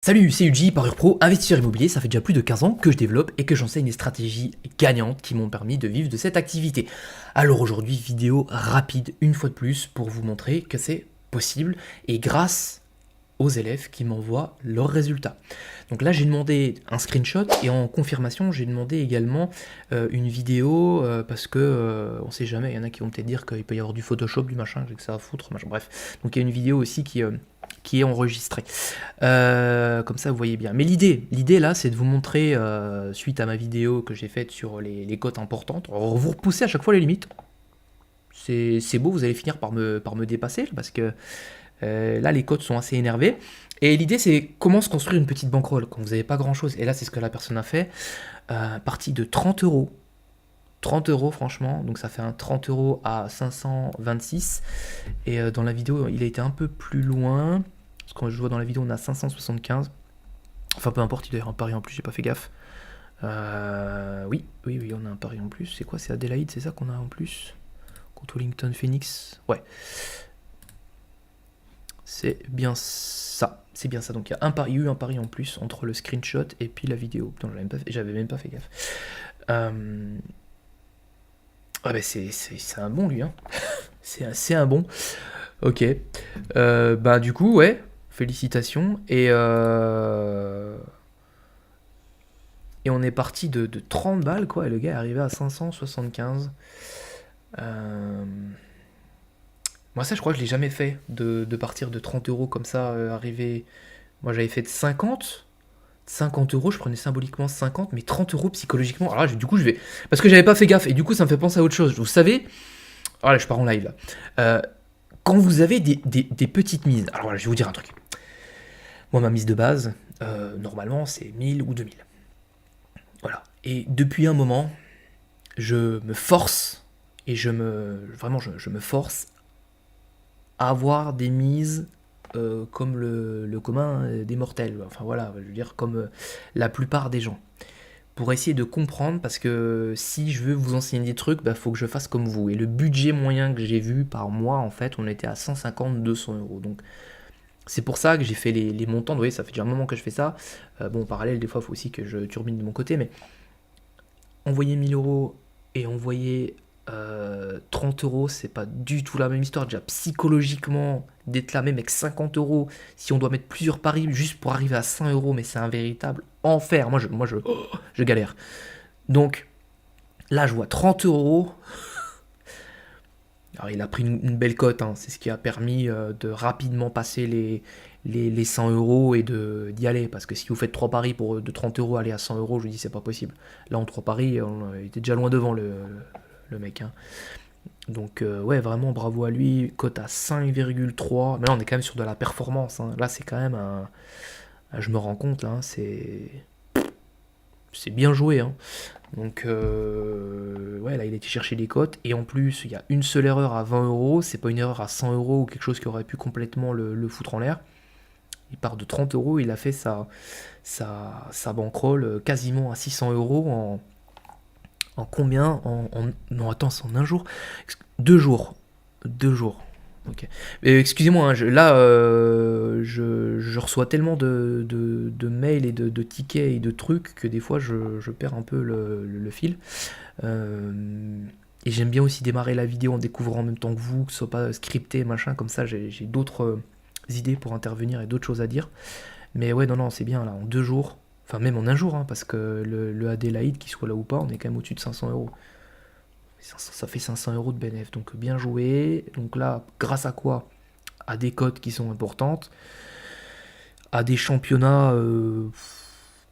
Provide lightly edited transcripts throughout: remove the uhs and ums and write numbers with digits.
Salut, c'est Uji, Parure Pro, investisseur immobilier, ça fait déjà plus de 15 ans que je développe et que j'enseigne des stratégies gagnantes qui m'ont permis de vivre de cette activité. Alors aujourd'hui, vidéo rapide, une fois de plus, pour vous montrer que c'est possible et grâce aux élèves qui m'envoient leurs résultats. Donc là, j'ai demandé un screenshot et en confirmation, j'ai demandé également une vidéo parce que on sait jamais, il y en a qui vont peut-être dire qu'il peut y avoir du Photoshop, du machin, j'ai que ça à foutre, machin, bref. Donc il y a une vidéo aussi qui est enregistrée. Comme ça, vous voyez bien. Mais l'idée là, c'est de vous montrer, suite à ma vidéo que j'ai faite sur les cotes importantes, vous repoussez à chaque fois les limites. C'est beau, vous allez finir par me dépasser parce que là, les cotes sont assez énervées. Et l'idée, c'est comment se construire une petite bankroll quand vous n'avez pas grand-chose. Et là, c'est ce que la personne a fait. Partie de 30 euros. 30 euros, franchement. Donc, ça fait un 30 euros à 526. Et dans la vidéo, il a été un peu plus loin. Parce que quand je vois dans la vidéo, on a 575. Enfin, peu importe, il doit y avoir un pari en plus, j'ai pas fait gaffe. Oui, on a un pari en plus. C'est quoi? C'est Adélaïde, c'est ça qu'on a en plus? Contre Wellington Phoenix. Ouais. C'est bien ça. C'est bien ça. Donc il y a eu un pari en plus entre le screenshot et puis la vidéo. Putain, j'avais même pas fait gaffe. Ah bah c'est un bon lui, hein. C'est un bon. Ok. Bah du coup, ouais. Félicitations. Et on est parti de 30 balles, quoi. Et le gars est arrivé à 575. Moi, ça, je crois que je l'ai jamais fait, de partir de 30 euros comme ça, arriver. Moi, j'avais fait de 50. 50 euros, je prenais symboliquement 50, mais 30 euros psychologiquement. Alors là, du coup, je vais. Parce que j'avais pas fait gaffe, et du coup, ça me fait penser à autre chose. Vous savez. Alors là, je pars en live là. Quand vous avez des petites mises. Alors voilà, je vais vous dire un truc. Moi, ma mise de base, normalement, c'est 1000 ou 2000. Voilà. Et depuis un moment, je me force, et Vraiment, je me force à avoir des mises comme le commun des mortels. Enfin voilà, je veux dire, comme la plupart des gens. Pour essayer de comprendre, parce que si je veux vous enseigner des trucs, bah, faut que je fasse comme vous. Et le budget moyen que j'ai vu par mois, en fait, on était à 150-200 euros. Donc c'est pour ça que j'ai fait les montants. Vous voyez, ça fait déjà un moment que je fais ça. Bon, en parallèle, des fois, il faut aussi que je turbine de mon côté, mais envoyer 1000 euros et envoyer 30 euros, c'est pas du tout la même histoire. Déjà, psychologiquement, d'être là même avec 50 euros, si on doit mettre plusieurs paris juste pour arriver à 100 euros, mais c'est un véritable enfer. Je galère. Donc, là, je vois 30 euros. Alors, il a pris une belle cote, hein. C'est ce qui a permis de rapidement passer les 100 euros et d'y aller. Parce que si vous faites 3 paris de 30 euros, aller à 100 euros, je vous dis, c'est pas possible. Là, en 3 paris, on était déjà loin devant le mec, hein. Donc, ouais, vraiment bravo à lui. Cote à 5,3. Mais là, on est quand même sur de la performance, hein. Là, c'est quand même un. Je me rends compte, là, hein, c'est bien joué, hein. Donc, ouais, là, il a été chercher les cotes. Et en plus, il y a une seule erreur à 20 euros. C'est pas une erreur à 100 euros ou quelque chose qui aurait pu complètement le foutre en l'air. Il part de 30 euros. Il a fait sa bankroll quasiment à 600 euros en combien non, attends, c'est en un jour. 2 jours. 2 jours. Ok. Excusez-moi, hein, là, je reçois tellement de mails et de tickets et de trucs que des fois je perds un peu le fil. Et j'aime bien aussi démarrer la vidéo en découvrant en même temps que vous, que ce soit pas scripté, machin, comme ça j'ai d'autres idées pour intervenir et d'autres choses à dire. Mais ouais, non, c'est bien là, en 2 jours, enfin même en un jour, hein, parce que le Adélaïde, qu'il soit là ou pas, on est quand même au-dessus de 500 euros. Ça fait 500 euros de bénéf, donc bien joué. Donc là, grâce à quoi? À des cotes qui sont importantes, à des championnats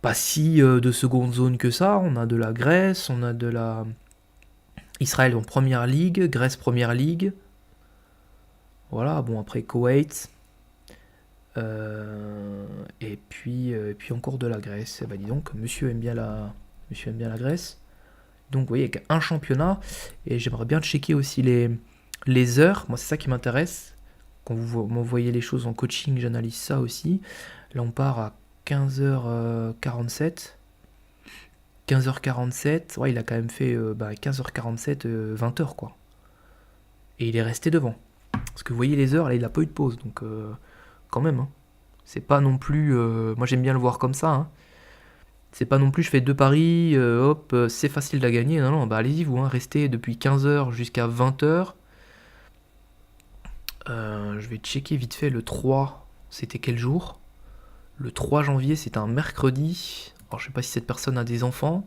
pas si de seconde zone que ça. On a de la Grèce, on a de la Israël en première ligue, Grèce première ligue. Voilà, bon après Koweït. Et puis encore de la Grèce. Eh ben dis donc, monsieur aime bien la Grèce. Donc vous voyez, il y a qu'un championnat. Et j'aimerais bien checker aussi les heures. Moi, c'est ça qui m'intéresse. Quand vous m'envoyez les choses en coaching, j'analyse ça aussi. Là, on part à 15h47. 15h47. Ouais, il a quand même fait 15h47, 20h, quoi. Et il est resté devant. Parce que vous voyez les heures, là, il n'a pas eu de pause. Donc, quand même, hein. C'est pas non plus... moi j'aime bien le voir comme ça, hein. C'est pas non plus je fais 2 paris, hop, c'est facile à gagner. Non, non, bah allez-y vous, hein, restez depuis 15 h jusqu'à 20 h. Je vais checker vite fait le 3, c'était quel jour? Le 3 janvier, c'était un mercredi. Alors je sais pas si cette personne a des enfants,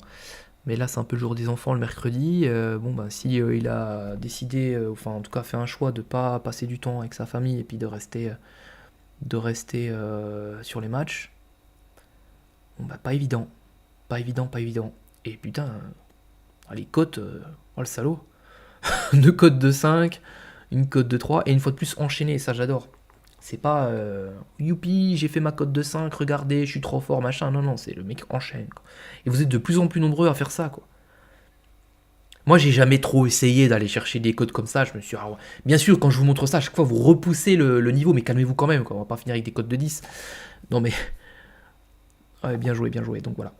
mais là c'est un peu le jour des enfants le mercredi. Bon bah si il a décidé, enfin en tout cas fait un choix de pas passer du temps avec sa famille et puis de rester sur les matchs, bon bah pas évident. Pas évident, pas évident. Et putain, les cotes, oh le salaud. 2 cotes de 5, une cote de 3, et une fois de plus enchaîné, ça j'adore. C'est pas youpi, j'ai fait ma cote de 5, regardez, je suis trop fort, machin. Non, non, c'est le mec enchaîne, quoi. Et vous êtes de plus en plus nombreux à faire ça, quoi. Moi, j'ai jamais trop essayé d'aller chercher des codes comme ça. Je me suis dit, ah ouais. Bien sûr, quand je vous montre ça, à chaque fois, vous repoussez le niveau, mais calmez-vous quand même, quoi. On va pas finir avec des codes de 10. Non, mais ouais, bien joué, bien joué. Donc voilà.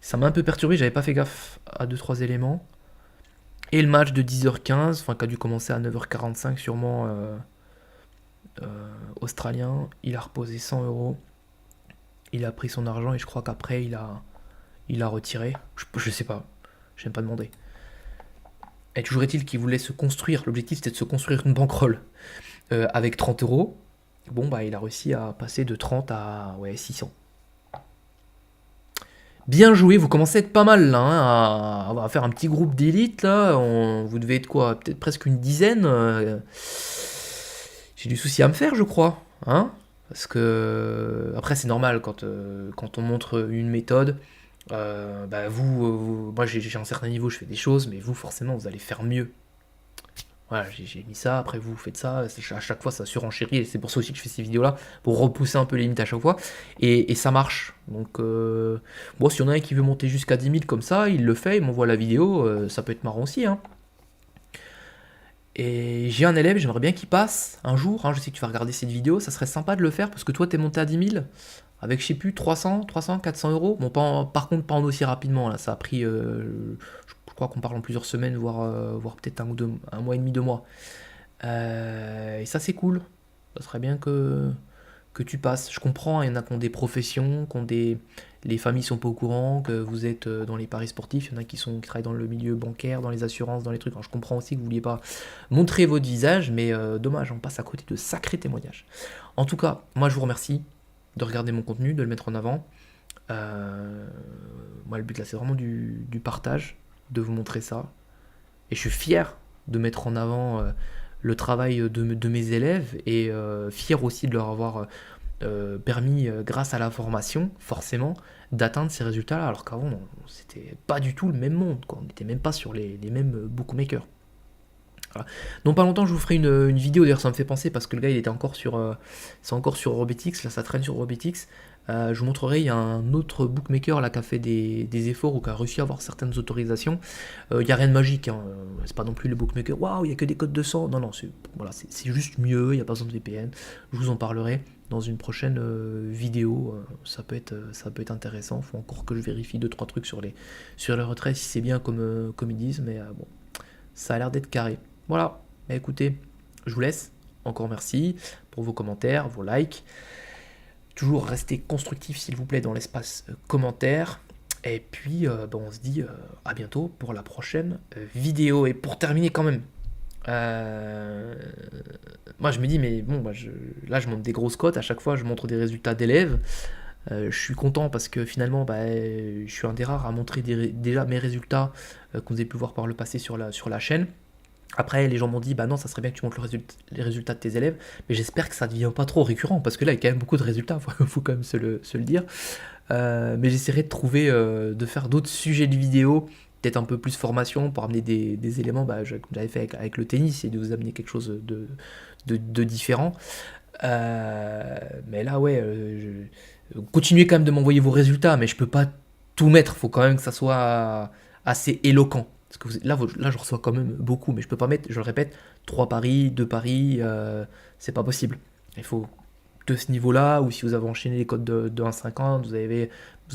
Ça m'a un peu perturbé, j'avais pas fait gaffe à deux trois éléments. Et le match de 10h15, enfin qui a dû commencer à 9h45 sûrement australien, il a reposé 100 euros, il a pris son argent et je crois qu'après il a retiré. Je sais pas, je n'aime pas demander. Et toujours est-il qu'il voulait se construire, l'objectif c'était de se construire une bankroll avec 30 euros. Bon bah il a réussi à passer de 30 à 600. Bien joué, vous commencez à être pas mal là, hein, à faire un petit groupe d'élite là. Vous devez être quoi? Peut-être presque une dizaine. J'ai du souci à me faire, je crois. Hein, parce que après c'est normal quand on montre une méthode. Bah moi j'ai un certain niveau, je fais des choses, mais vous forcément vous allez faire mieux. Voilà, j'ai mis ça, après vous faites ça, à chaque fois ça surenchérit, et c'est pour ça aussi que je fais ces vidéos-là, pour repousser un peu les limites à chaque fois, et ça marche. Donc, bon, s'il y en a un qui veut monter jusqu'à 10 000 comme ça, il le fait, il m'envoie la vidéo, ça peut être marrant aussi, hein. Et j'ai un élève, j'aimerais bien qu'il passe un jour, hein, je sais que tu vas regarder cette vidéo, ça serait sympa de le faire, parce que toi t'es monté à 10 000, avec je sais plus, 300, 300, 400 euros. Bon, par contre, pas en aussi rapidement, là, ça a pris, je crois qu'on parle en plusieurs semaines, voire peut-être un mois et demi, 2 mois. Et ça, c'est cool. Ça serait bien que tu passes. Je comprends, il y en a qui ont des professions, les familles sont pas au courant, que vous êtes dans les paris sportifs, il y en a qui travaillent dans le milieu bancaire, dans les assurances, dans les trucs. Alors, je comprends aussi que vous vouliez pas montrer votre visage, mais dommage, on passe à côté de sacrés témoignages. En tout cas, moi, je vous remercie de regarder mon contenu, de le mettre en avant. Moi, le but là, c'est vraiment du partage, de vous montrer ça. Et je suis fier de mettre en avant le travail de mes élèves, et fier aussi de leur avoir permis, grâce à la formation, forcément, d'atteindre ces résultats-là. Alors qu'avant, c'était pas du tout le même monde, quoi. On n'était même pas sur les mêmes bookmakers. Voilà. Dans pas longtemps, je vous ferai une vidéo. D'ailleurs, ça me fait penser parce que le gars, il était encore c'est encore sur Robetix. Là, ça traîne sur Robetix. Je vous montrerai. Il y a un autre bookmaker là qui a fait des efforts ou qui a réussi à avoir certaines autorisations. Il n'y a rien de magique, hein. C'est pas non plus le bookmaker. Waouh, il y a que des codes de 100. Non, non, c'est juste mieux. Il n'y a pas besoin de VPN. Je vous en parlerai dans une prochaine vidéo. Ça peut être intéressant. Il faut encore que je vérifie 2-3 trucs sur les retraits si c'est bien comme ils disent. Mais bon, ça a l'air d'être carré. Voilà, bah écoutez, je vous laisse. Encore merci pour vos commentaires, vos likes. Toujours restez constructif s'il vous plaît dans l'espace commentaire. Et puis on se dit à bientôt pour la prochaine vidéo. Et pour terminer quand même, moi je me dis mais bon, là je montre des grosses cotes, à chaque fois je montre des résultats d'élèves. Je suis content parce que finalement je suis un des rares à montrer déjà mes résultats que vous avez pu voir par le passé sur la chaîne. Après, les gens m'ont dit, bah non, ça serait bien que tu montres les résultats de tes élèves, mais j'espère que ça ne devient pas trop récurrent, parce que là, il y a quand même beaucoup de résultats, faut quand même se le dire. Mais j'essaierai de trouver, de faire d'autres sujets de vidéo, peut-être un peu plus formation, pour amener des éléments, comme j'avais fait avec le tennis, et de vous amener quelque chose de différent. Mais là, ouais, continuez quand même de m'envoyer vos résultats, mais je peux pas tout mettre, faut quand même que ça soit assez éloquent. Parce que là, je reçois quand même beaucoup, mais je peux pas mettre, je le répète, 3 paris, 2 paris, c'est pas possible. Il faut de ce niveau-là, ou si vous avez enchaîné les codes de 1,50, vous avez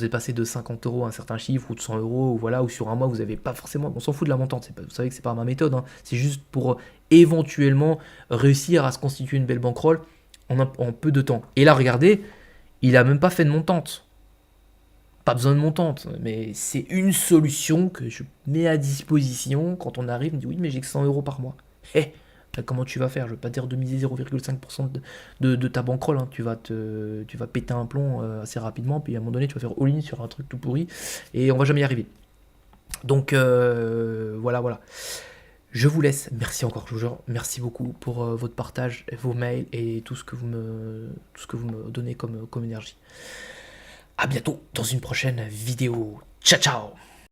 passé de 50 euros à un certain chiffre, ou de 100 euros, ou voilà, ou sur un mois, vous avez pas forcément, on s'en fout de la montante, vous savez que c'est pas ma méthode, hein, c'est juste pour éventuellement réussir à se constituer une belle bankroll. en peu de temps. Et là, regardez, il a même pas fait de montante. Pas besoin de montante, mais c'est une solution que je mets à disposition quand on arrive, on me dit oui, mais j'ai que 100 euros par mois. Eh, comment tu vas faire? Je veux pas dire de miser 0,5% de ta bankroll, hein. Tu vas péter un plomb assez rapidement, puis à un moment donné, tu vas faire all-in sur un truc tout pourri, et on va jamais y arriver. Donc voilà, voilà. Je vous laisse. Merci encore, je vous jure. Merci beaucoup pour votre partage, vos mails et tout ce que vous me donnez comme énergie. À bientôt dans une prochaine vidéo. Ciao ciao.